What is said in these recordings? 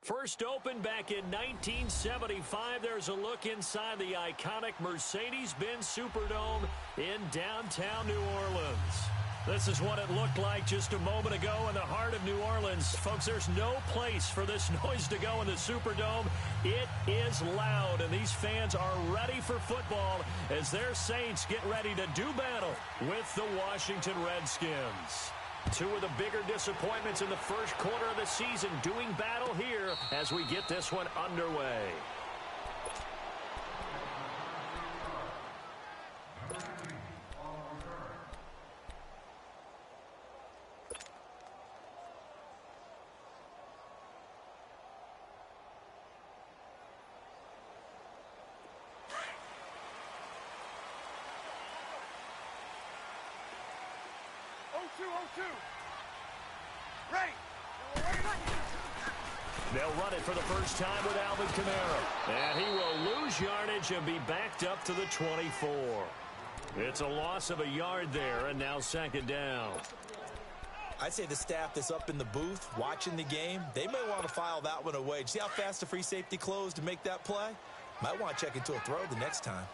First opened back in 1975, there's a look inside the iconic Mercedes-Benz Superdome in downtown New Orleans. This is what it looked like just a moment ago in the heart of New Orleans. Folks, there's no place for this noise to go in the Superdome. It is loud, and these fans are ready for football as their Saints get ready to do battle with the Washington Redskins. Two of the bigger disappointments in the first quarter of the season doing battle here as we get this one underway. They'll run it for the first time with Alvin Kamara. And he will lose yardage and be backed up to the 24. It's a loss of a yard there, and now second down. I'd say the staff that's up in the booth watching the game, they may want to file that one away. See how fast the free safety closed to make that play? Might want to check into a throw the next time.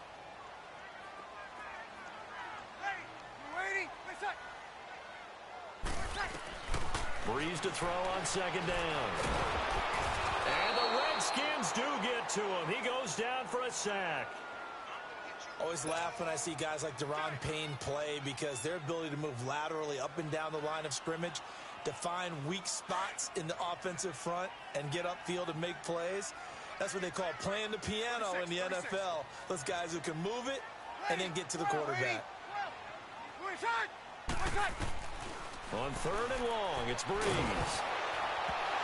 Breeze to throw on second down. And the Redskins do get to him. He goes down for a sack. Always laugh when I see guys like Deron Payne play because their ability to move laterally up and down the line of scrimmage, to find weak spots in the offensive front and get upfield and make plays. That's what they call playing the piano in the NFL. Those guys who can move it and then get to the quarterback. On third and long, it's Breeze.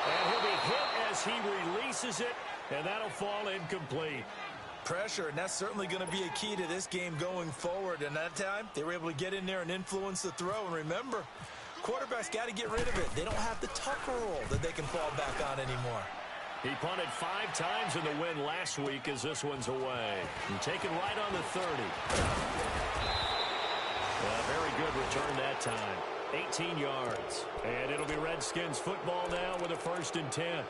And he'll be hit as he releases it, and that'll fall incomplete. Pressure, and that's certainly going to be a key to this game going forward. And that time, they were able to get in there and influence the throw. And remember, quarterbacks got to get rid of it. They don't have the tucker roll that they can fall back on anymore. He punted 5 times in the win last week as this one's away. And taken right on the 30. Very good return that time. 18 yards. And it'll be Redskins football now with a 1st and 10.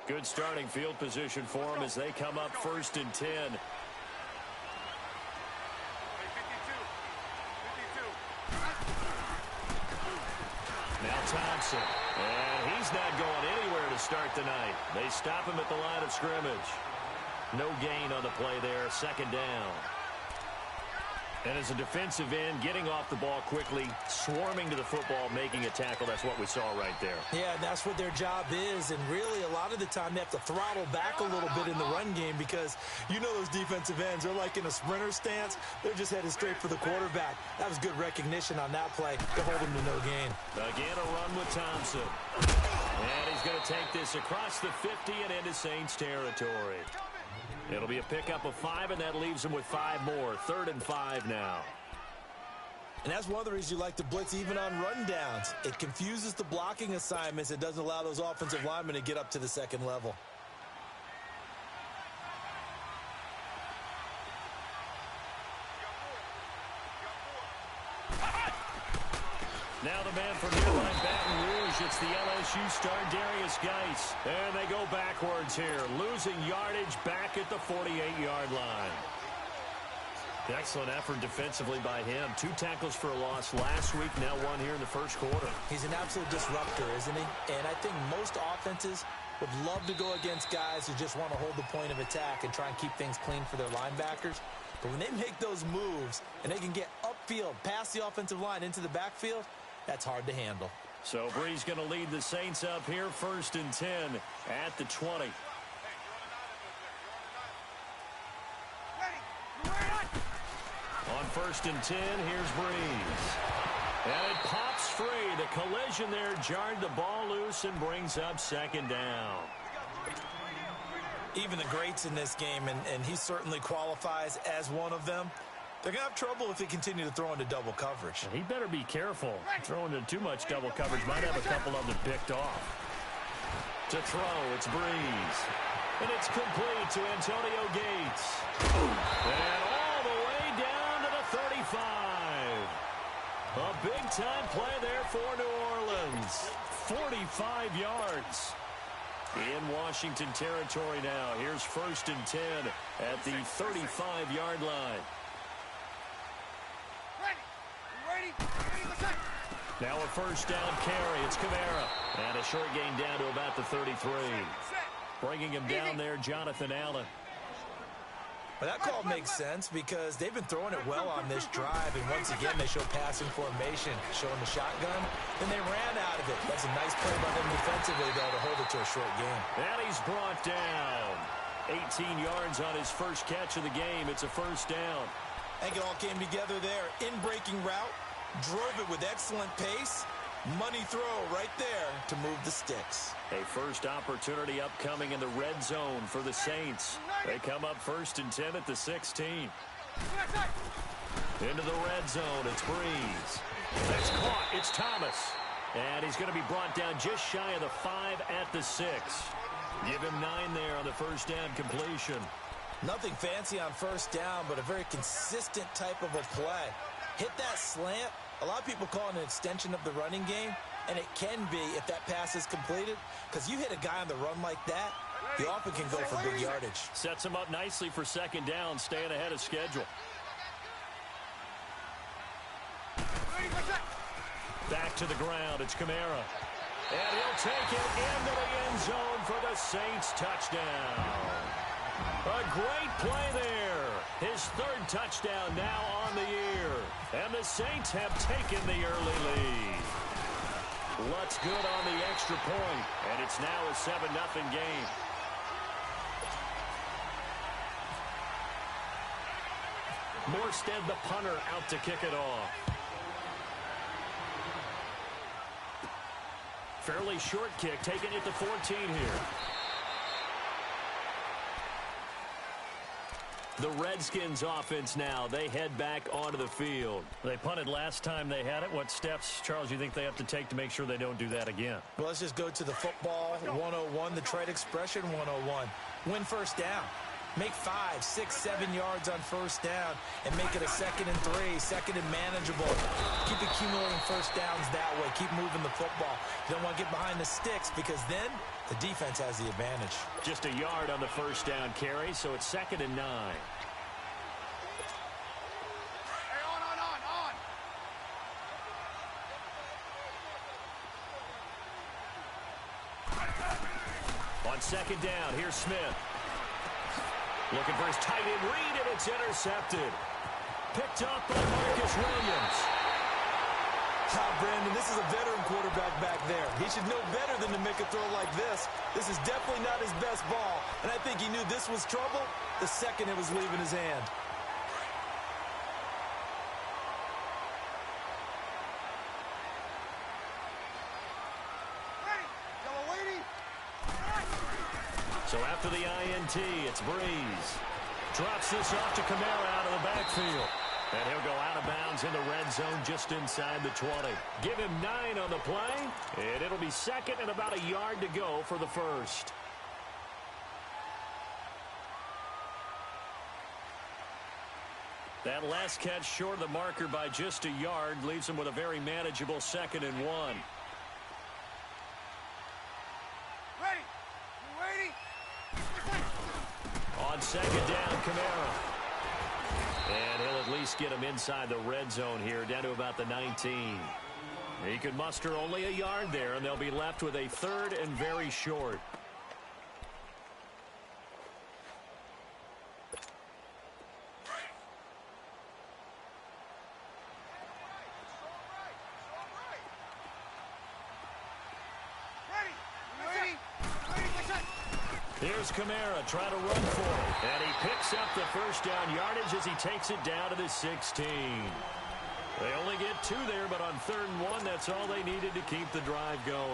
Good starting field position for them as they come up 1st and 10. Now Thompson. And he's not going anywhere to start the night. They stop him at the line of scrimmage. No gain on the play there, 2nd down. And as a defensive end, getting off the ball quickly, swarming to the football, making a tackle, that's what we saw right there. Yeah, that's what their job is, and really a lot of the time they have to throttle back a little bit in the run game because you know those defensive ends, they're like in a sprinter stance. They're just headed straight for the quarterback. That was good recognition on that play to hold him to no gain. Again, a run with Thompson. And he's going to take this across the 50 and into Saints territory. It'll be a pickup of 5, and that leaves them with 5 more. 3rd and 5 now. And that's one of the reasons you like to blitz even on rundowns. It confuses the blocking assignments. It doesn't allow those offensive linemen to get up to the 2nd level. Now the man from nearby Baton Rouge, it's the LSU star Darius Geis. And they go backwards here, losing yardage back at the 48-yard line. Excellent effort defensively by him. 2 tackles for a loss last week, now 1 here in the first quarter. He's an absolute disruptor, isn't he? And I think most offenses would love to go against guys who just want to hold the point of attack and try and keep things clean for their linebackers. But when they make those moves and they can get upfield, past the offensive line into the backfield, that's hard to handle. So Breeze going to lead the Saints up here, 1st and 10 at the 20. On 1st and 10, here's Breeze. And it pops free. The collision there jarred the ball loose and brings up 2nd down. Even the greats in this game, and he certainly qualifies as one of them, they're going to have trouble if they continue to throw into double coverage. He better be careful. Throwing into too much double coverage might have a couple of them picked off. To throw, it's Breeze. And it's complete to Antonio Gates. And all the way down to the 35. A big-time play there for New Orleans. 45 yards. In Washington territory now. Here's 1st and 10 at the 35-yard line. Now a 1st down carry. It's Kamara. And a short gain down to about the 33. Bringing him down there, Jonathan Allen. Well, that call makes sense because they've been throwing it well on this drive, and once again they show passing formation, showing the shotgun, and they ran out of it. That's a nice play by them defensively, though, to hold it to a short game. And he's brought down. 18 yards on his first catch of the game. It's a 1st down. I think it all came together there. In-breaking route, drove it with excellent pace. Money throw right there to move the sticks. A first opportunity upcoming in the red zone for the Saints. They come up 1st and 10 at the 16. Into the red zone, it's Breeze. That's caught, it's Thomas. And he's going to be brought down just shy of the 5 at the 6. Give him 9 there on the 1st down completion. Nothing fancy on 1st down, but a very consistent type of a play. Hit that slant. A lot of people call it an extension of the running game, and it can be if that pass is completed, because you hit a guy on the run like that, he often can go for big yardage. Sets him up nicely for 2nd down, staying ahead of schedule. Back to the ground, it's Kamara. And he'll take it into the end zone for the Saints touchdown. A great play there. His 3rd touchdown now on the year. And the Saints have taken the early lead. Lutz good on the extra point, and it's now a 7-0 game. Morstead, the punter, out to kick it off. Fairly short kick, taking it to 14 here. The Redskins offense now. They head back onto the field. They punted last time they had it. What steps, Charles, do you think they have to take to make sure they don't do that again? Well, let's just go to the football 101, the trade expression 101. Win 1st down. Make 5, 6, 7 yards on 1st down and make it a 2nd and 3, 2nd and manageable. Keep accumulating 1st downs that way. Keep moving the football. You don't want to get behind the sticks because then the defense has the advantage. Just a yard on the 1st down carry, so it's 2nd and 9. On 2nd down, here's Smith. Looking for his tight end read, and it's intercepted. Picked up by Marcus Williams. Brandon, this is a veteran quarterback back there. He should know better than to make a throw like this. This is definitely not his best ball, and I think he knew this was trouble the second it was leaving his hand. So after the INT, it's Breeze. Drops this off to Kamara out of the backfield. And he'll go out of bounds in the red zone just inside the 20. Give him 9 on the play, and it'll be 2nd and about a yard to go for the 1st. That last catch short of the marker by just a yard leaves him with a very manageable 2nd and 1. On 2nd down, Kamara. And he'll at least get him inside the red zone here, down to about the 19. He could muster only a yard there, and they'll be left with a 3rd and very short. Here's Kamara trying to run for it. And he picks up the 1st down yardage as he takes it down to the 16. They only get 2 there, but on 3rd and 1, that's all they needed to keep the drive going.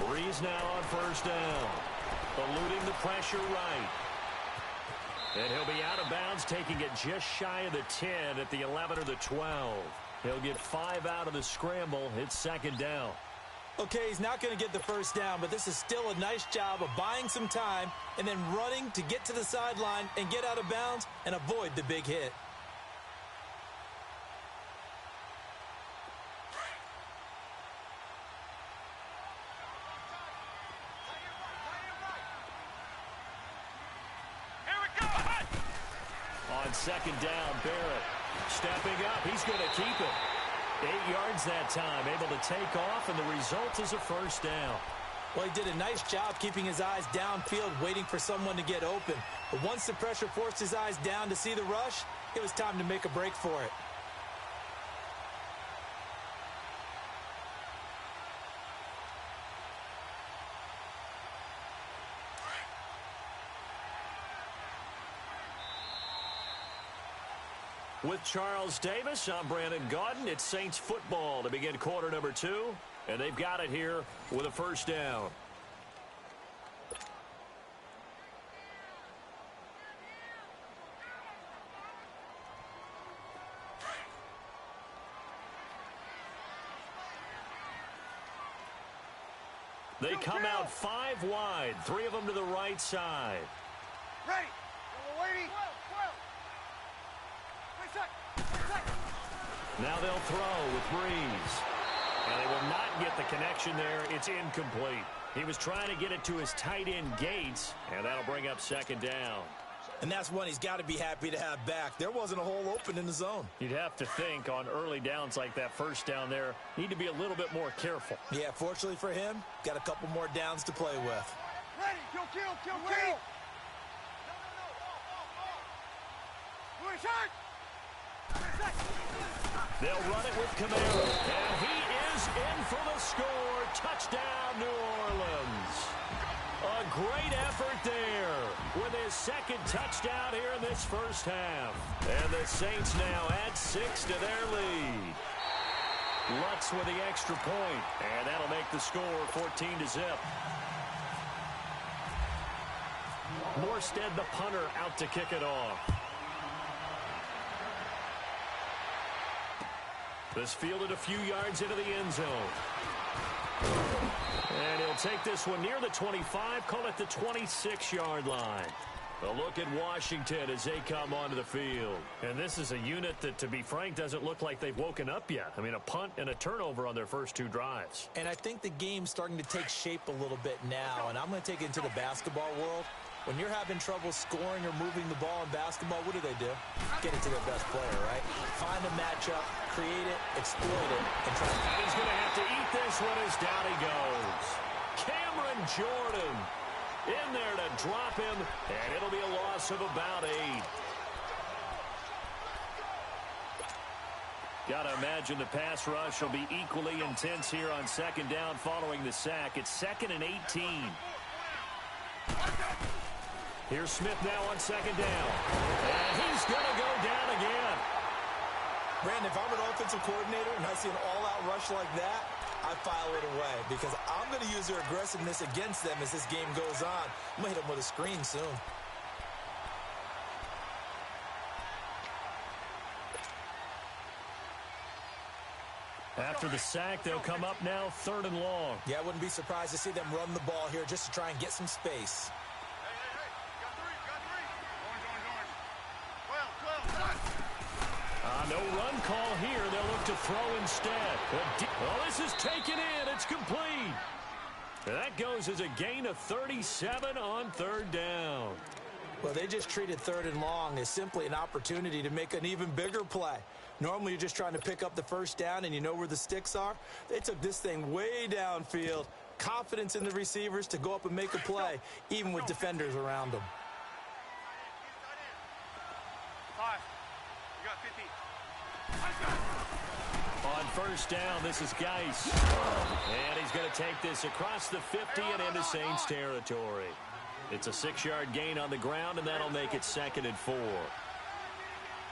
Breeze now on 1st down. Eluding the pressure right. And he'll be out of bounds, taking it just shy of the 10 at the 11 or the 12. He'll get 5 out of the scramble. It's second down. Okay, he's not going to get the first down, but this is still a nice job of buying some time and then running to get to the sideline and get out of bounds and avoid the big hit. On second down, Barrett stepping up. He's going to keep it. 8 yards that time, able to take off, and the result is a first down. Well, he did a nice job keeping his eyes downfield, waiting for someone to get open. But once the pressure forced his eyes down to see the rush, it was time to make a break for it. With Charles Davis, I'm Brandon Gaudin. It's Saints football to begin quarter number 2, and they've got it here with a first down. They come out 5 wide, 3 of them to the right side. Ready. We're waiting. Now they'll throw with Breeze. And they will not get the connection there. It's incomplete. He was trying to get it to his tight end Gates, and that'll bring up second down. And that's one he's got to be happy to have back. There wasn't a hole open in the zone. You'd have to think on early downs like that first down there, need to be a little bit more careful. Yeah, fortunately for him, got a couple more downs to play with. Ready. Kill. Ready. Louis, shot. They'll run it with Camaro, and he is in for the score. Touchdown, New Orleans. A great effort there with his second touchdown here in this first half. And the Saints now add 6 to their lead. Lutz with the extra point, and that'll make the score 14-0. Morstead, the punter, out to kick it off. This fielded a few yards into the end zone. And he'll take this one near the 25, call it the 26-yard line. A look at Washington as they come onto the field. And this is a unit that, to be frank, doesn't look like they've woken up yet. I mean, a punt and a turnover on their first 2 drives. And I think the game's starting to take shape a little bit now, and I'm going to take it into the basketball world. When you're having trouble scoring or moving the ball in basketball, what do? Get it to their best player, right? Find a matchup, create it, exploit it, and try to... And he's going to have to eat this one as down he goes. Cameron Jordan in there to drop him, and it'll be a loss of about 8. Got to imagine the pass rush will be equally intense here on second down following the sack. It's 2nd and 18. Here's Smith now on second down. And he's going to go down again. Brandon, if I'm an offensive coordinator and I see an all-out rush like that, I file it away because I'm going to use their aggressiveness against them as this game goes on. I'm going to hit them with a screen soon. After the sack, they'll come up now 3rd and long. Yeah, I wouldn't be surprised to see them run the ball here just to try and get some space. No run call here. They'll look to throw instead. Well, this is taken in. It's complete. That goes as a gain of 37 on 3rd down. Well, they just treated 3rd and long as simply an opportunity to make an even bigger play. Normally, you're just trying to pick up the first down and you know where the sticks are. They took this thing way downfield. Confidence in the receivers to go up and make a play, even with defenders around them. 5. You got 50. On first down, this is Geis. And he's going to take this across the 50 and into Saints territory. It's a 6-yard gain on the ground, and that'll make it 2nd and 4.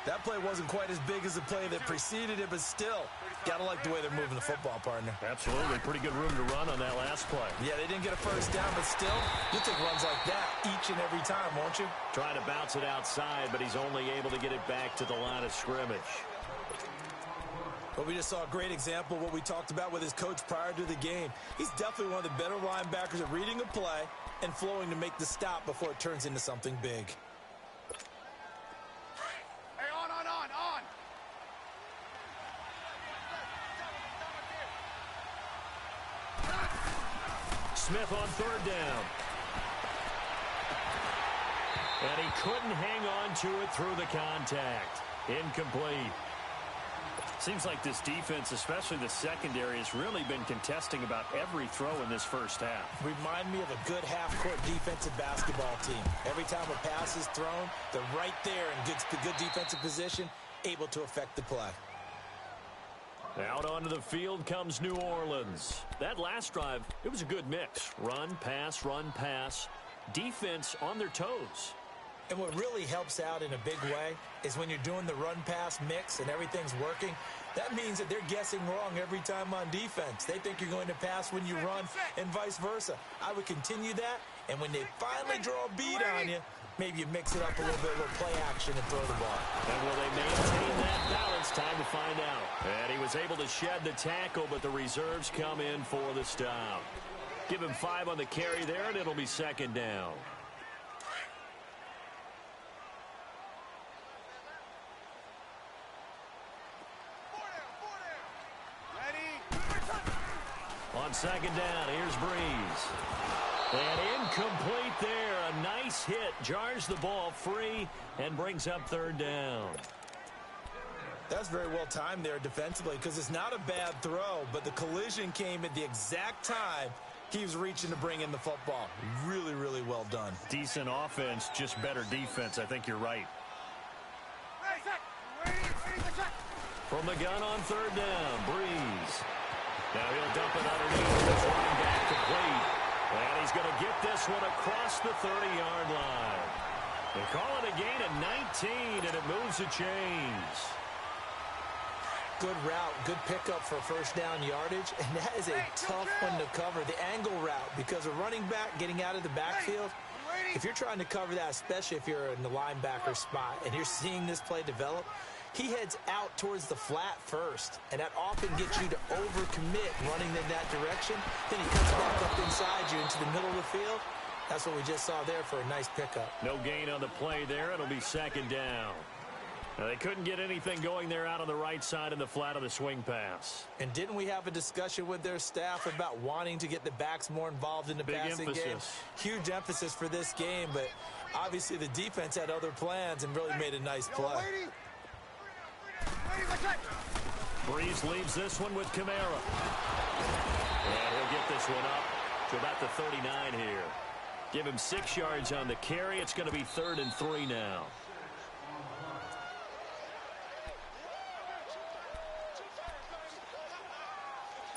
That play wasn't quite as big as the play that preceded it, but still, got to like the way they're moving the football, partner. Absolutely. Pretty good room to run on that last play. Yeah, they didn't get a first down, but still, you'll take runs like that each and every time, won't you? Trying to bounce it outside, but he's only able to get it back to the line of scrimmage. Well, we just saw a great example of what we talked about with his coach prior to the game. He's definitely one of the better linebackers at reading a play and flowing to make the stop before it turns into something big. Hey, on. Smith on third down. And he couldn't hang on to it through the contact. Incomplete. Seems like this defense, especially the secondary, has really been contesting about every throw in this first half. Remind me of a good half-court defensive basketball team. Every time a pass is thrown, they're right there in good defensive position, able to affect the play. Out onto the field comes New Orleans. That last drive, it was a good mix. Run, pass, defense on their toes. And what really helps out in a big way is when you're doing the run-pass mix and everything's working, that means that they're guessing wrong every time on defense. They think you're going to pass when you run and vice versa. I would continue that, and when they finally draw a beat on you, maybe you mix it up a little bit, a little play action, and throw the ball. And will they maintain that balance? Time to find out. And he was able to shed the tackle, but the reserves come in for the stop. Give him 5 on the carry there, and it'll be second down. On second down, here's Breeze. And incomplete there. A nice hit. Jars the ball free and brings up third down. That's very well timed there defensively because it's not a bad throw, but the collision came at the exact time he was reaching to bring in the football. Really, really well done. Decent offense, just better defense. I think you're right. From the gun on third down, Breeze. Now he'll dump it underneath. This running back complete. And he's going to get this one across the 30-yard line. They call it a gain of 19, and it moves the chains. Good route, good pickup for first down yardage, and that is a tough one to cover. The angle route, because a running back getting out of the backfield, if you're trying to cover that, especially if you're in the linebacker spot, and you're seeing this play develop, he heads out towards the flat first, and that often gets you to overcommit running in that direction. Then he cuts back up inside you into the middle of the field. That's what we just saw there for a nice pickup. No gain on the play there. It'll be second down. Now, they couldn't get anything going there out on the right side in the flat of the swing pass. And didn't we have a discussion with their staff about wanting to get the backs more involved in the passing game? Huge emphasis for this game, but obviously the defense had other plans and really made a nice play. Breeze leaves this one with Kamara. And he'll get this one up to about the 39 here. Give him 6 yards on the carry. It's going to be 3rd and 3 now.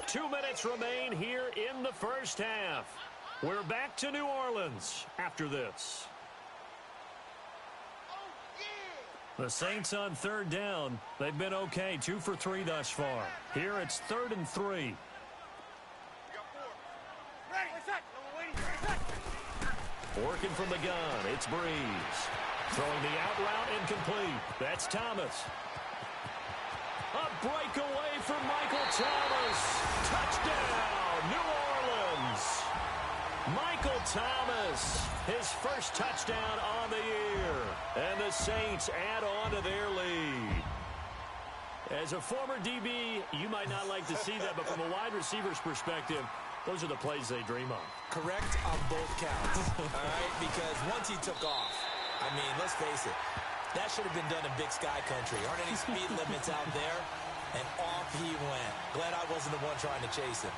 Two minutes remain here in the first half. We're back to New Orleans after this. The Saints on third down. They've been okay. 2 for 3 thus far. Here it's 3rd and 3. Working from the gun. It's Breeze. Throwing the out route incomplete. That's Thomas. A breakaway for Michael Thomas. Touchdown, New Orleans. Michael Thomas, his first touchdown on the year. And the Saints add on to their lead. As a former DB, you might not like to see that, but from a wide receiver's perspective, those are the plays they dream of. Correct on both counts, all right? Because once he took off, I mean, let's face it, that should have been done in Big Sky Country. Aren't any speed limits out there? And off he went. Glad I wasn't the one trying to chase him.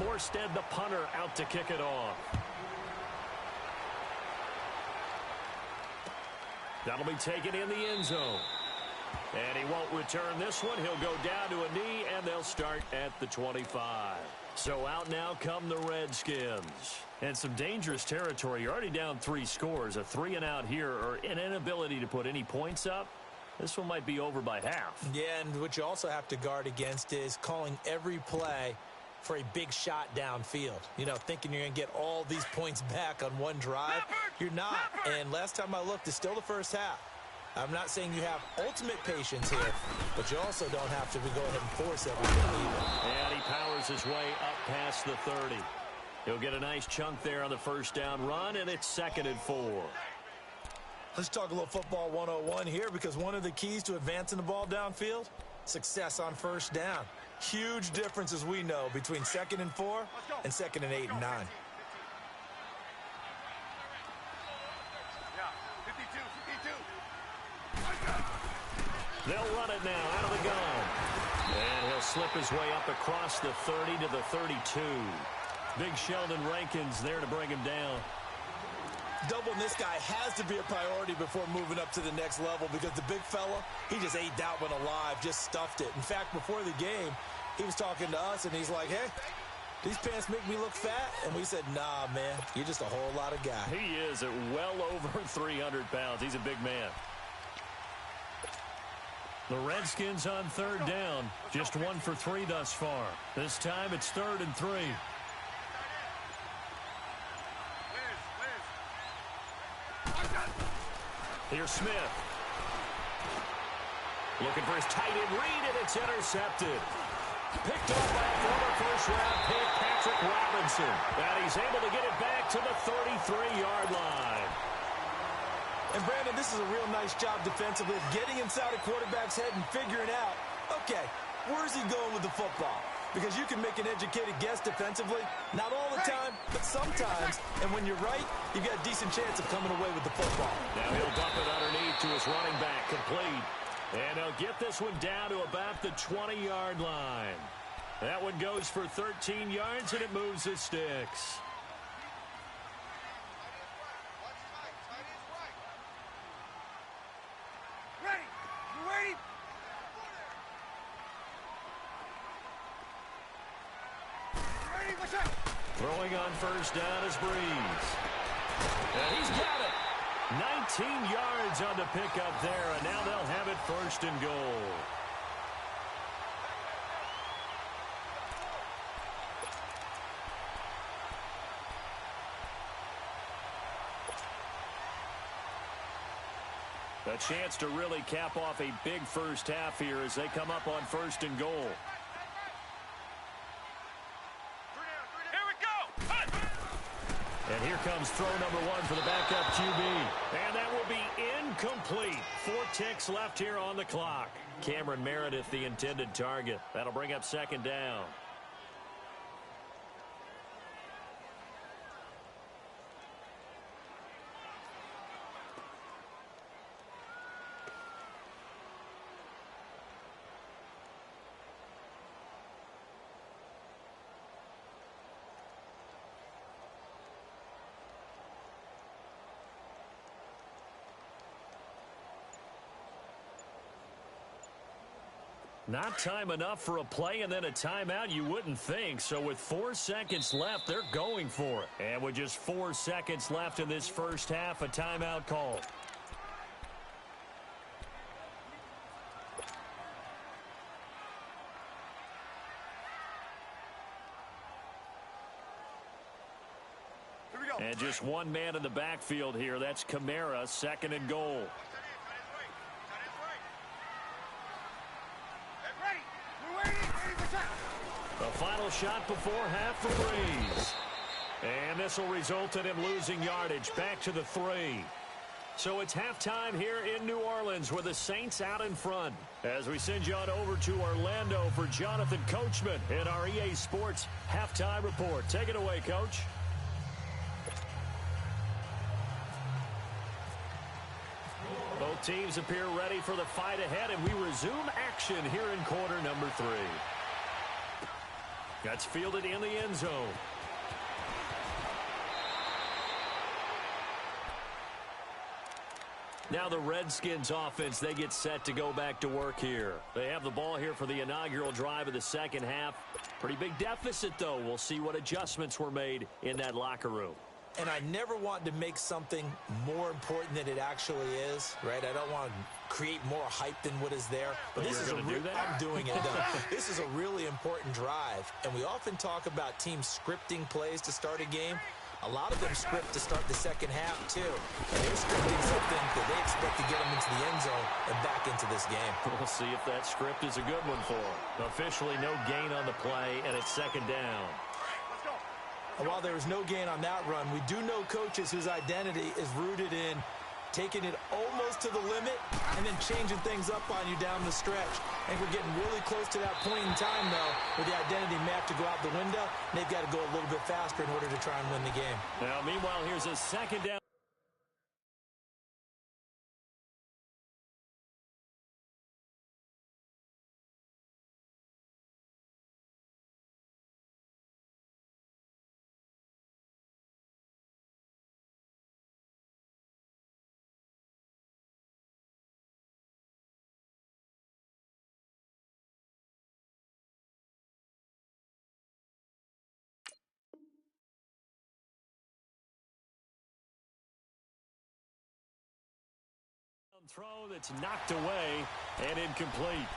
Morstead, the punter, out to kick it off. That'll be taken in the end zone. And he won't return this one. He'll go down to a knee, and they'll start at the 25. So out now come the Redskins. And some dangerous territory. You're already down 3 scores. A 3-and-out here or an inability to put any points up. This one might be over by half. Yeah, and what you also have to guard against is calling every play for a big shot downfield. You know, thinking you're going to get all these points back on one drive. You're not. And last time I looked, it's still the first half. I'm not saying you have ultimate patience here, but you also don't have to go ahead and force everything either. And he powers his way up past the 30. He'll get a nice chunk there on the first down run, and it's 2nd and 4. Let's talk a little football 101 here, because one of the keys to advancing the ball downfield, success on first down. Huge difference, as we know, between 2nd and 4 and 2nd and 8 and 9. They'll run it now out of the gun. And he'll slip his way up across the 30 to the 32. Big Sheldon Rankins there to bring him down. Doubling this guy has to be a priority before moving up to the next level, because the big fella, he just ate that one alive, just stuffed it. In fact, before the game, he was talking to us, and he's like, hey, these pants make me look fat? And we said, nah, man, you're just a whole lot of guy. He is at well over 300 pounds. He's a big man. The Redskins on 3rd down, just 1 for 3 thus far. This time it's 3rd and 3. Here's Smith. Looking for his tight end read, and it's intercepted. Picked off by a former first-round pick, Patrick Robinson. And he's able to get it back to the 33-yard line. And, Brandon, this is a real nice job defensively of getting inside a quarterback's head and figuring out, okay, where's he going with the football? Because you can make an educated guess defensively, not all the time, but sometimes. And when you're right, you've got a decent chance of coming away with the football. Now he'll dump it underneath to his running back, complete. And he'll get this one down to about the 20-yard line. That one goes for 13 yards, and it moves the sticks. Throwing on first down is Breeze. And he's got it. 19 yards on the pickup there, and now they'll have it 1st and goal. A chance to really cap off a big first half here as they come up on 1st and goal. And here comes throw number 1 for the backup QB. And that will be incomplete. 4 ticks left here on the clock. Cameron Meredith, the intended target. That'll bring up 2nd down. Not time enough for a play and then a timeout, you wouldn't think. So with 4 seconds left, they're going for it. And with just 4 seconds left in this first half, a timeout call. And just one man in the backfield here. That's Kamara, 2nd and goal. The final shot before half for Breeze. And this will result in him losing yardage back to the 3. So it's halftime here in New Orleans with the Saints out in front. As we send you on over to Orlando for Jonathan Coachman in our EA Sports halftime report. Take it away, Coach. Both teams appear ready for the fight ahead, and we resume action here in quarter number 3. That's fielded in the end zone. Now the Redskins offense, they get set to go back to work here. They have the ball here for the inaugural drive of the second half. Pretty big deficit, though. We'll see what adjustments were made in that locker room. And I never want to make something more important than it actually is, right? I don't want to create more hype than what is there. But this is do that? I'm doing it, though. This is a really important drive. And we often talk about teams scripting plays to start a game. A lot of them script to start the second half, too. And they're scripting something that they expect to get them into the end zone and back into this game. We'll see if that script is a good one for them. Officially no gain on the play, and it's second down. And while there was no gain on that run, we do know coaches whose identity is rooted in taking it almost to the limit and then changing things up on you down the stretch. I think we're getting really close to that point in time, though, where the identity map to go out the window, and they've got to go a little bit faster in order to try and win the game. Now, meanwhile, here's a second down. Throw that's knocked away and incomplete.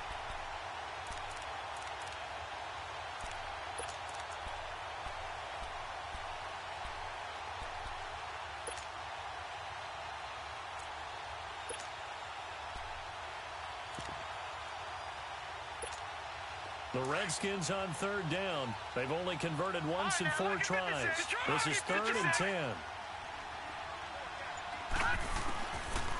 The Redskins on third down. They've only converted once in 4 tries. This is 3rd and 10.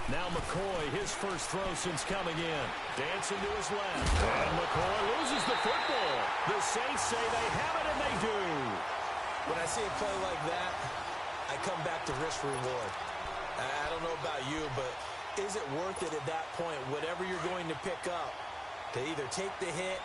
Now McCoy, his first throw since coming in. Dancing to his left. And McCoy loses the football. The Saints say they have it, and they do. When I see a play like that, I come back to risk reward. I don't know about you, but is it worth it at that point, whatever you're going to pick up, to either take the hit,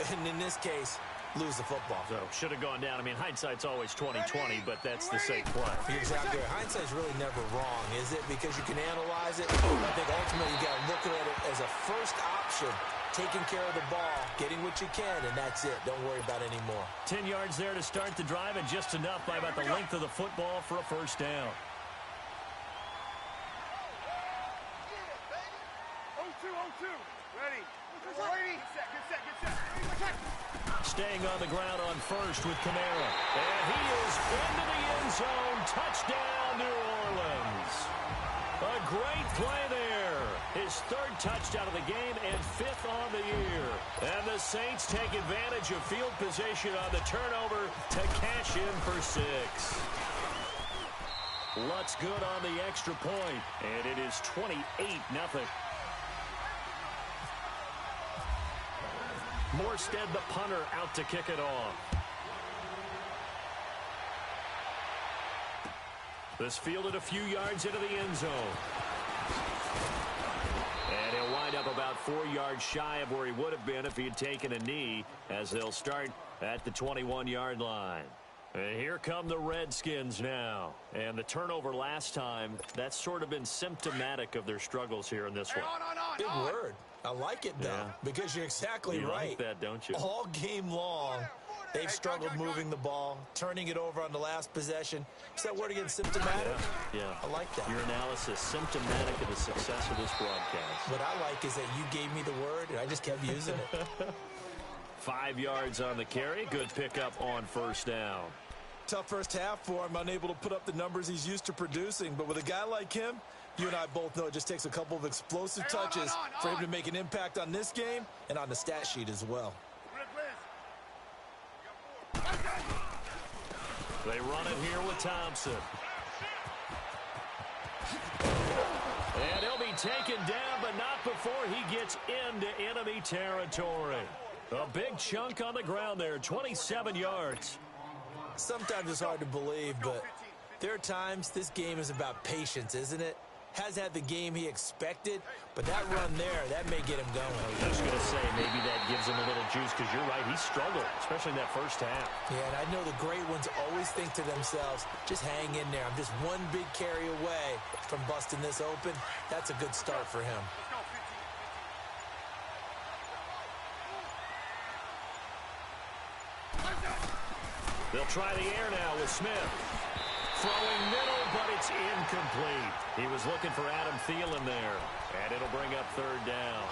and in this case, lose the football? So, should have gone down. I mean, hindsight's always 20/20, but that's the safe play. You're exactly right. Hindsight's really never wrong, is it? Because you can analyze it. I think ultimately you got to look at it as a first option, taking care of the ball, getting what you can, and that's it. Don't worry about any more. 10 yards there to start the drive, and just enough by about the length of the football for a first down. 0-2, 0-2. Ready. Ready. Get set. Staying on the ground on first with Kamara. And he is into the end zone. Touchdown, New Orleans. A great play there. His 3rd touchdown of the game and 5th on the year. And the Saints take advantage of field position on the turnover to cash in for 6. Lutz good on the extra point. And it is 28-0. Morstead, the punter, out to kick it off. This fielded a few yards into the end zone. And he'll wind up about 4 yards shy of where he would have been if he had taken a knee, as they'll start at the 21-yard line. And here come the Redskins now. And the turnover last time, that's sort of been symptomatic of their struggles here in this one. Big word. I like it, though, because you're exactly right. You like that, don't you? All game long, they've struggled moving the ball, turning it over on the last possession. Is that word again, symptomatic? Yeah. I like that. Your analysis, symptomatic of the success of this broadcast. What I like is that you gave me the word, and I just kept using it. 5 yards on the carry. Good pickup on first down. Tough first half for him, unable to put up the numbers he's used to producing. But with a guy like him, you and I both know it just takes a couple of explosive touches for him to make an impact on this game and on the stat sheet as well. They run it here with Thompson. And he'll be taken down, but not before he gets into enemy territory. A big chunk on the ground there, 27 yards. Sometimes it's hard to believe, but there are times this game is about patience, isn't it? has had the game he expected, but that run there, that may get him going. I was just going to say, maybe that gives him a little juice, because you're right, he struggled, especially in that first half. Yeah, and I know the great ones always think to themselves, just hang in there. I'm just one big carry away from busting this open. That's a good start for him. They'll try the air now with Smith. Throwing middle, but it's incomplete. He was looking for Adam Thielen there, and it'll bring up third down.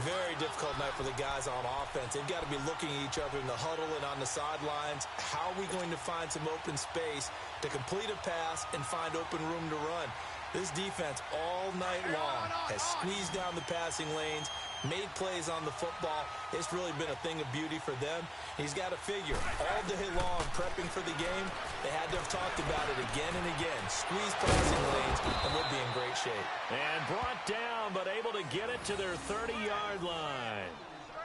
Very difficult night for the guys on offense. They've got to be looking at each other in the huddle and on the sidelines. How are we going to find some open space to complete a pass and find open room to run? This defense all night long has squeezed down the passing lanes, made plays on the football. It's really been a thing of beauty for them. He's got to figure, all day long, prepping for the game, they had to have talked about it again and again. Squeeze passing lanes, and we'll be in great shape. And brought down, but able to get it to their 30-yard line.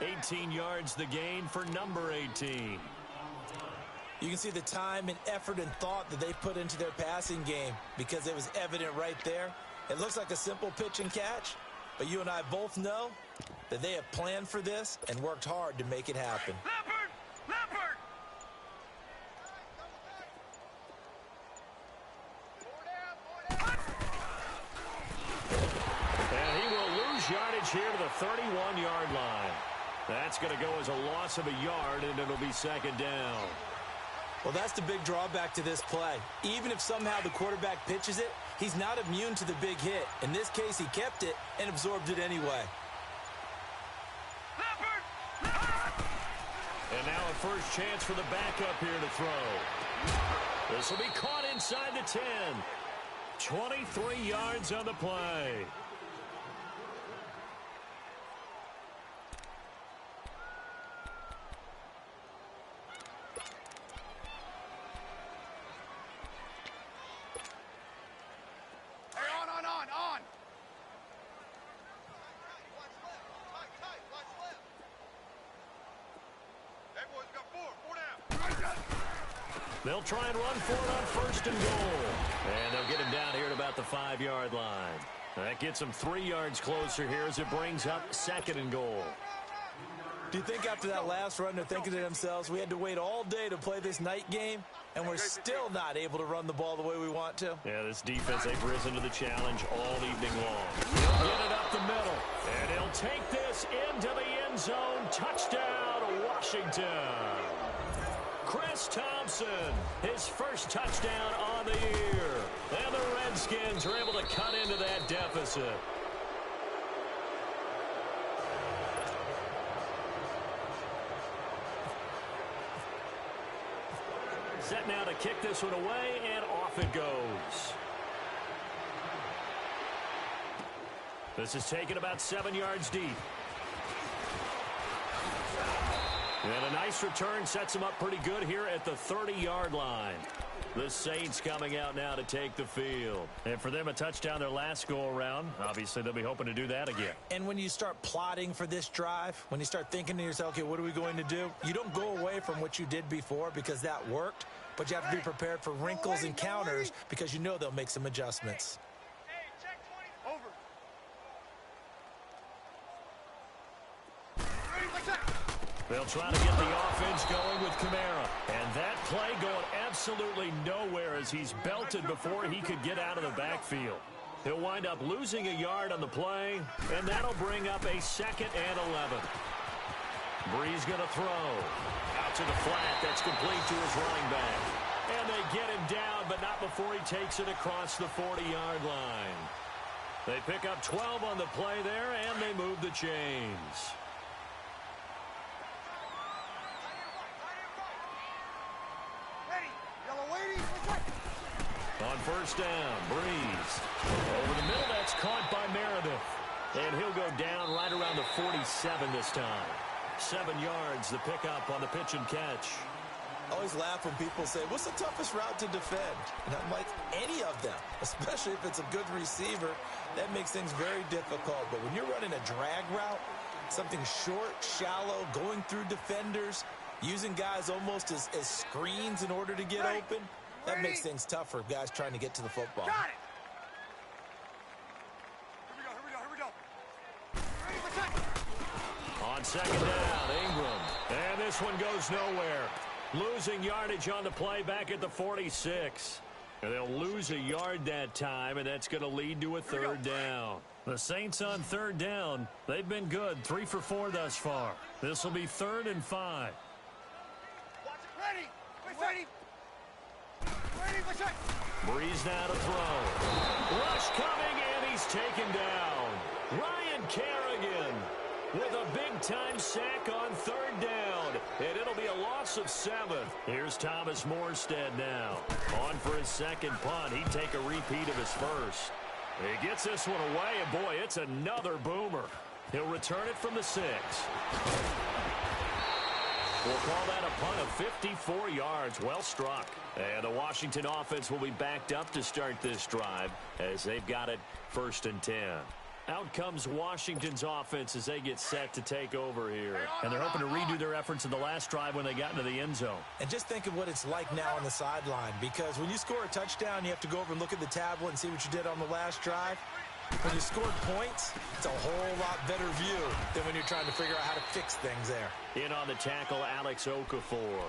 18 yards the gain for number 18. You can see the time and effort and thought that they put into their passing game because it was evident right there. It looks like a simple pitch and catch, but you and I both know that they have planned for this and worked hard to make it happen. Leopard! And he will lose yardage here to the 31-yard line. That's going to go as a loss of a yard, and it'll be second down. Well, that's the big drawback to this play. Even if somehow the quarterback pitches it, he's not immune to the big hit. In this case, he kept it and absorbed it anyway. And now a first chance for the backup here to throw. This will be caught inside the 10. 23 yards on the play. On! That boy's got four down. They'll try and run for it on first and goal. And they'll get him down here at about the 5-yard line. That gets him 3 yards closer here as it brings up second and goal. Do you think after that last run they're thinking to themselves, we had to wait all day to play this night game, and we're still not able to run the ball the way we want to? Yeah, this defense, they've risen to the challenge all evening long. He'll get it up the middle, and he'll take this into the end zone. Touchdown, Washington. Chris Thompson, his first touchdown on the year. And the Redskins are able to cut into that deficit. Set now to kick this one away, and off it goes. This is taken about 7 yards deep. And a nice return sets him up pretty good here at the 30-yard line. The Saints coming out now to take the field. And for them, a touchdown their last go-around. Obviously, they'll be hoping to do that again. And when you start plotting for this drive, when you start thinking to yourself, okay, what are we going to do? You don't go away from what you did before because that worked, but you have to be prepared for wrinkles and counters because you know they'll make some adjustments. Hey, check 20. Over. Ready, like that. They'll try to get the offense going with Kamara. And that play going absolutely nowhere as he's belted before he could get out of the backfield. He'll wind up losing a yard on the play, and that'll bring up a 2nd and 11. Breeze going to throw. Out to the flat. That's complete to his running back. And they get him down, but not before he takes it across the 40-yard line. They pick up 12 on the play there, and they move the chains. On first down, Breeze. Over the middle, that's caught by Meredith. And he'll go down right around the 47 this time. 7 yards, the pickup on the pitch and catch. I always laugh when people say, what's the toughest route to defend? And I'm like, any of them, especially if it's a good receiver. That makes things very difficult. But when you're running a drag route, something short, shallow, going through defenders, using guys almost as screens in order to get open, that makes things tough for guys trying to get to the football. Got it. on second down, Ingram. And this one goes nowhere. Losing yardage on the play back at the 46. And they'll lose a yard that time, and that's going to lead to a third down. The Saints on third down. They've been good, 3 for 4 thus far. This will be 3rd and 5. Ready. Ready. Ready. Breeze now to throw. Rush coming, and he's taken down. Ryan Kerrigan with a big-time sack on third down. And it'll be a loss of 7. Here's Thomas Morstead now. On for his second punt. He'd take a repeat of his first. He gets this one away, and boy, it's another boomer. He'll return it from the 6. We'll call that a punt of 54 yards. Well struck. And the Washington offense will be backed up to start this drive as they've got it 1st and 10. Out comes Washington's offense as they get set to take over here. And they're hoping to redo their efforts in the last drive when they got into the end zone. And just think of what it's like now on the sideline, because when you score a touchdown, you have to go over and look at the tablet and see what you did on the last drive. When you scored points, it's a whole lot better view than when you're trying to figure out how to fix things there. In on the tackle, Alex Okafor.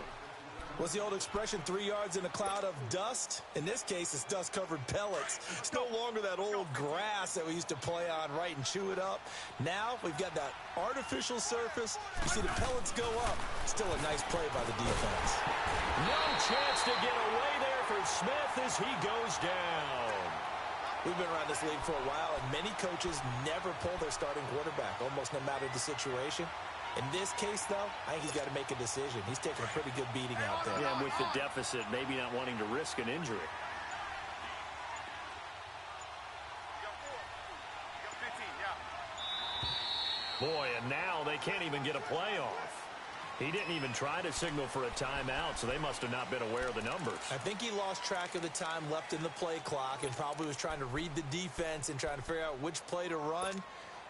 What's the old expression, 3 yards in a cloud of dust? In this case, it's dust-covered pellets. It's no longer that old grass that we used to play on, right, and chew it up. Now we've got that artificial surface. You see the pellets go up. Still a nice play by the defense. No chance to get away there for Smith as he goes down. We've been around this league for a while, and many coaches never pull their starting quarterback, almost no matter the situation. In this case, though, I think he's got to make a decision. He's taking a pretty good beating out there. Yeah, with the deficit, maybe not wanting to risk an injury. Boy, and now they can't even get a play off. He didn't even try to signal for a timeout, so they must have not been aware of the numbers. I think he lost track of the time left in the play clock and probably was trying to read the defense and trying to figure out which play to run,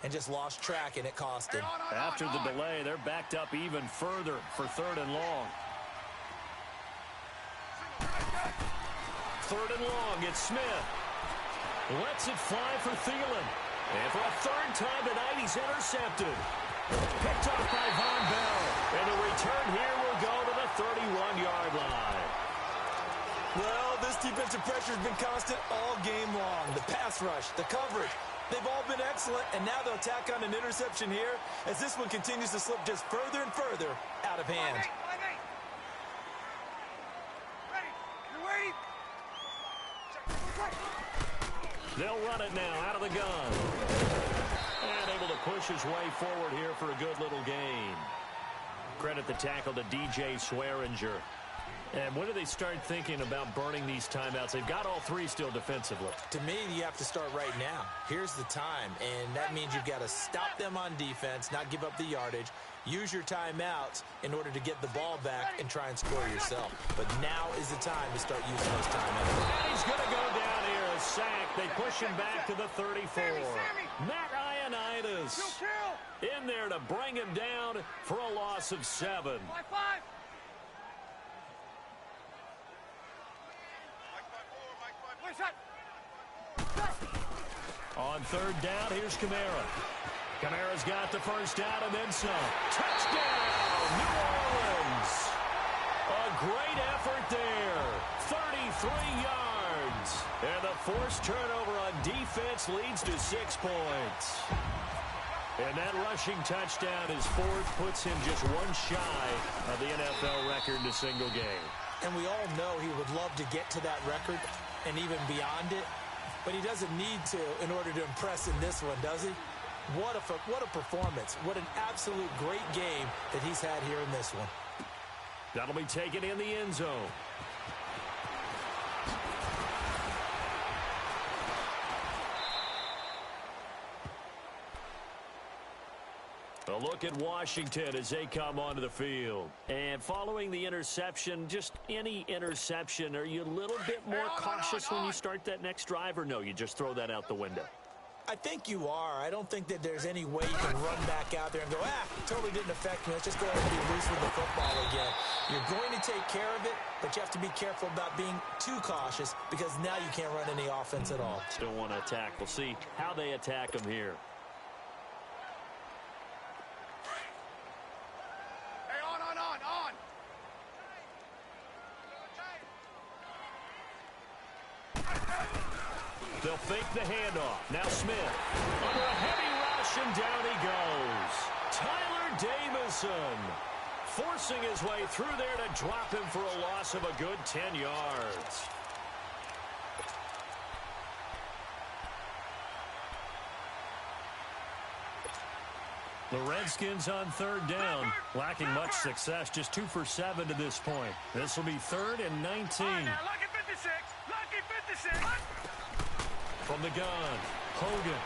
and just lost track, and it cost him. After the delay, they're backed up even further for 3rd and long. 3rd and long, it's Smith. Lets it fly for Thielen. And for a 3rd time tonight, he's intercepted. Picked off by Von Bell. And the return here will go to the 31-yard line. Well, this defensive pressure has been constant all game long. The pass rush, the coverage, they've all been excellent, and now they'll tack on an interception here as this one continues to slip just further and further out of hand. They'll run it now out of the gun. And able to push his way forward here for a good little gain. Credit the tackle to DJ Swearinger. And when do they start thinking about burning these timeouts? They've got all 3 still defensively. To me, you have to start right now. Here's the time, and that means you've got to stop them on defense, not give up the yardage, use your timeouts in order to get the ball back and try and score yourself. But now is the time to start using those timeouts. And he's going to go down here, a sack. They push him back to the 34. Matt Ioannidis in there to bring him down for a loss of 7. On 3rd down, here's Kamara. Kamara's got the first down and then some. Touchdown, New Orleans. A great effort there. 33 yards. And the forced turnover on defense leads to 6 points. And that rushing touchdown, his 4th, puts him just 1 shy of the NFL record in a single game. And we all know he would love to get to that record and even beyond it. But he doesn't need to in order to impress in this one, does he? What a performance. What an absolute great game that he's had here in this one. That'll be taken in the end zone. A look at Washington as they come onto the field. And following the interception, just any interception, are you a little bit more cautious when you start that next drive, or no, you just throw that out the window? I think you are. I don't think that there's any way you can run back out there and go, totally didn't affect me. Let's just go ahead and be loose with the football again. You're going to take care of it, but you have to be careful about being too cautious because now you can't run any offense at all. Still want to attack. We'll see how they attack them here. They'll fake the handoff. Now Smith. Under a heavy rush, and down he goes. Tyler Davison forcing his way through there to drop him for a loss of a good 10 yards. The Redskins on third down, lacking much success, just 2 for 7 to this point. This will be 3rd and 19. Lucky 56. Lucky 56. From the gun, Hogan.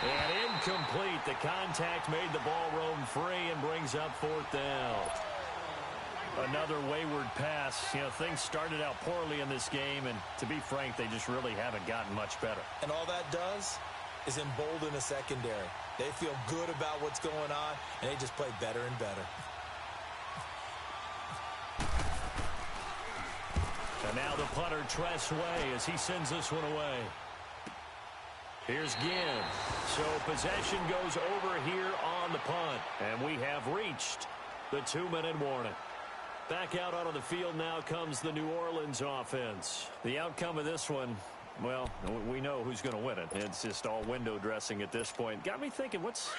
And incomplete. The contact made the ball roam free and brings up 4th down. Another wayward pass. You know, things started out poorly in this game, and to be frank, they just really haven't gotten much better. And all that does is embolden a secondary. They feel good about what's going on, and they just play better and better. And now the punter, Tress Way, as he sends this one away. Here's Ginn. So possession goes over here on the punt, and we have reached the 2-minute warning. Back out onto the field now comes the New Orleans offense. The outcome of this one, well, we know who's going to win it. It's just all window dressing at this point. Got me thinking, what's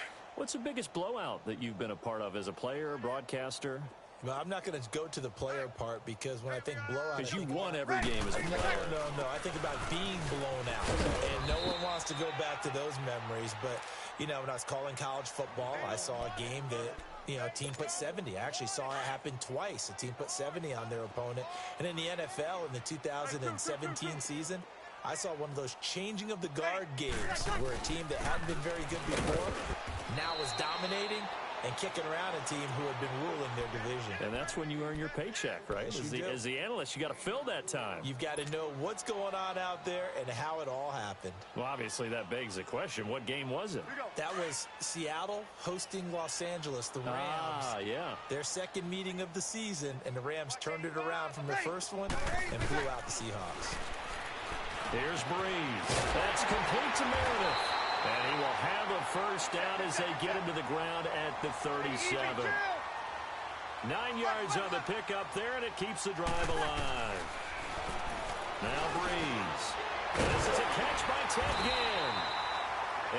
the biggest blowout that you've been a part of as a player, broadcaster? Well, I'm not going to go to the player part because when I think blowout... Because you won every game as a player. No. I think about being blown out. And no one wants to go back to those memories. But, you know, when I was calling college football, I saw a game that, you know, a team put 70. I actually saw it happen twice. A team put 70 on their opponent. And in the NFL, in the 2017 season, I saw one of those changing of the guard games where a team that hadn't been very good before now was dominating and kicking around a team who had been ruling their division. And that's when you earn your paycheck, right? Yes, as the analyst, you got to fill that time. You've got to know what's going on out there and how it all happened. Well, obviously, that begs the question, what game was it? That was Seattle hosting Los Angeles, the Rams. Ah, yeah. Their second meeting of the season, and the Rams turned it around from the first one and blew out the Seahawks. Here's Breeze. That's complete to Meredith. And he will have a first down as they get him to the ground at the 37. 9 yards on the pickup there, and it keeps the drive alive. Now Breeze. This is a catch by Ted Ginn.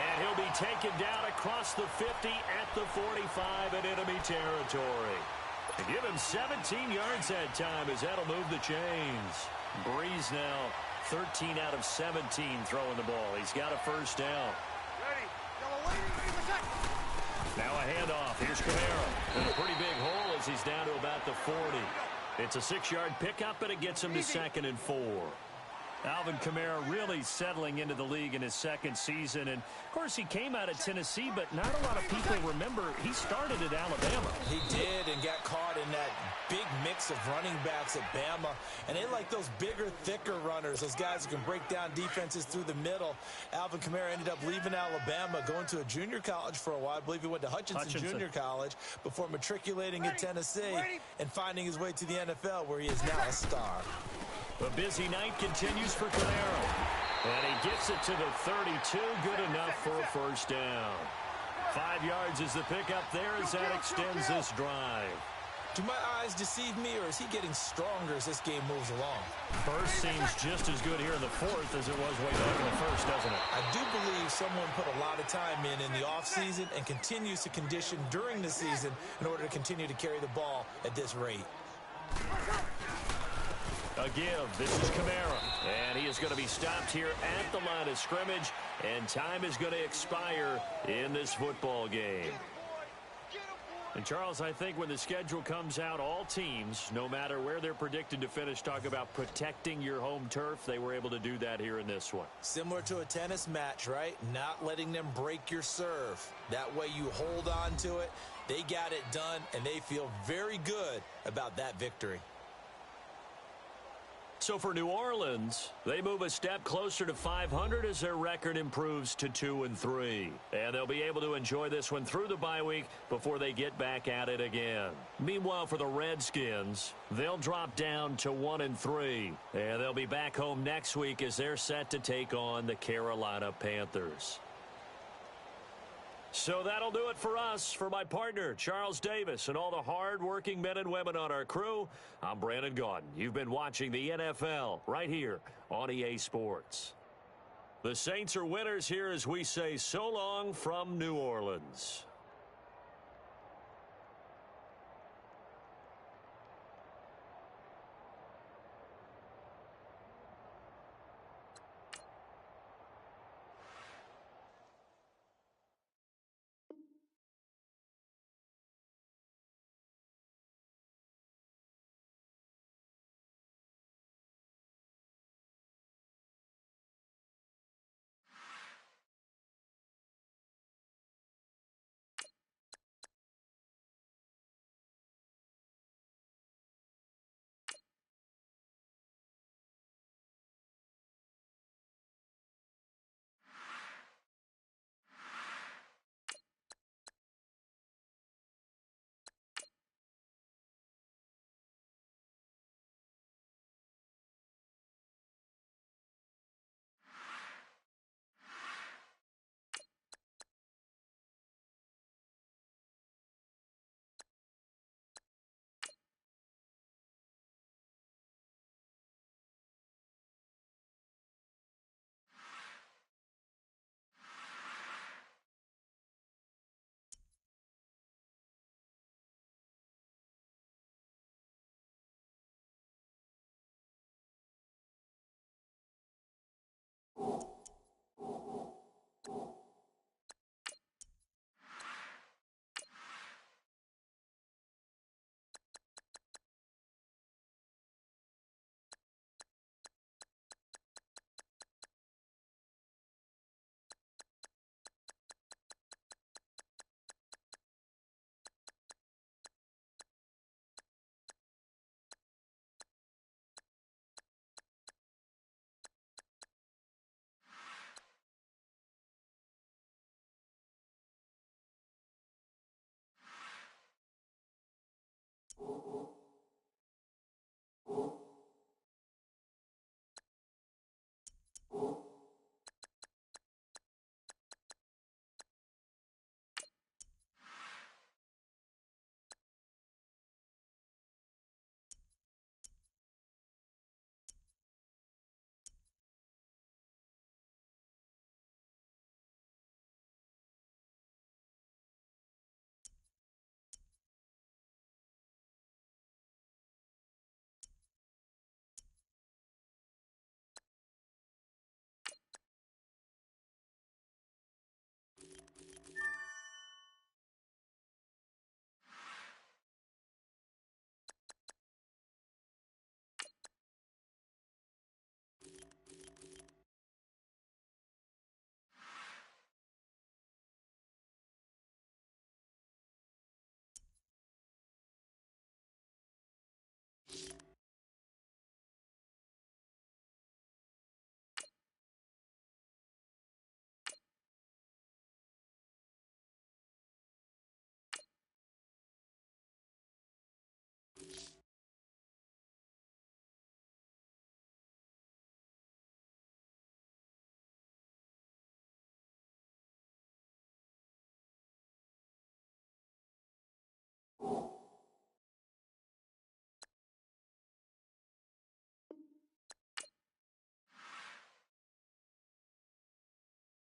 And he'll be taken down across the 50 at the 45 in enemy territory. To give him 17 yards that time as that'll move the chains. Breeze now 13 out of 17 throwing the ball. He's got a first down. Now a handoff. Here's Kamara. And a pretty big hole as he's down to about the 40. It's a 6-yard pickup, and it gets him to 2nd and 4. Alvin Kamara really settling into the league in his second season. And, of course, he came out of Tennessee, but not a lot of people remember he started at Alabama. He did, and got caught in that big mix of running backs at Bama. And they like those bigger, thicker runners, those guys who can break down defenses through the middle. Alvin Kamara ended up leaving Alabama, going to a junior college for a while. I believe he went to Hutchinson Junior College before matriculating at Tennessee and finding his way to the NFL, where he is now a star. A busy night continues for Camaro. And he gets it to the 32. Good enough for a first down. 5 yards is the pickup there as that extends this drive. Do my eyes deceive me, or is he getting stronger as this game moves along? First seems just as good here in the fourth as it was way back in the first, doesn't it? I do believe someone put a lot of time in the offseason and continues to condition during the season in order to continue to carry the ball at this rate. A give. This is Kamara. And he is going to be stopped here at the line of scrimmage. And time is going to expire in this football game. And, Charles, I think when the schedule comes out, all teams, no matter where they're predicted to finish, talk about protecting your home turf. They were able to do that here in this one. Similar to a tennis match, right? Not letting them break your serve. That way you hold on to it. They got it done, and they feel very good about that victory. So for New Orleans, they move a step closer to 500 as their record improves to 2-3. And they'll be able to enjoy this one through the bye week before they get back at it again. Meanwhile, for the Redskins, they'll drop down to 1-3. And they'll be back home next week as they're set to take on the Carolina Panthers. So that'll do it for us. For my partner, Charles Davis, and all the hard-working men and women on our crew, I'm Brandon Gaudin. You've been watching the NFL right here on EA Sports. The Saints are winners here as we say so long from New Orleans.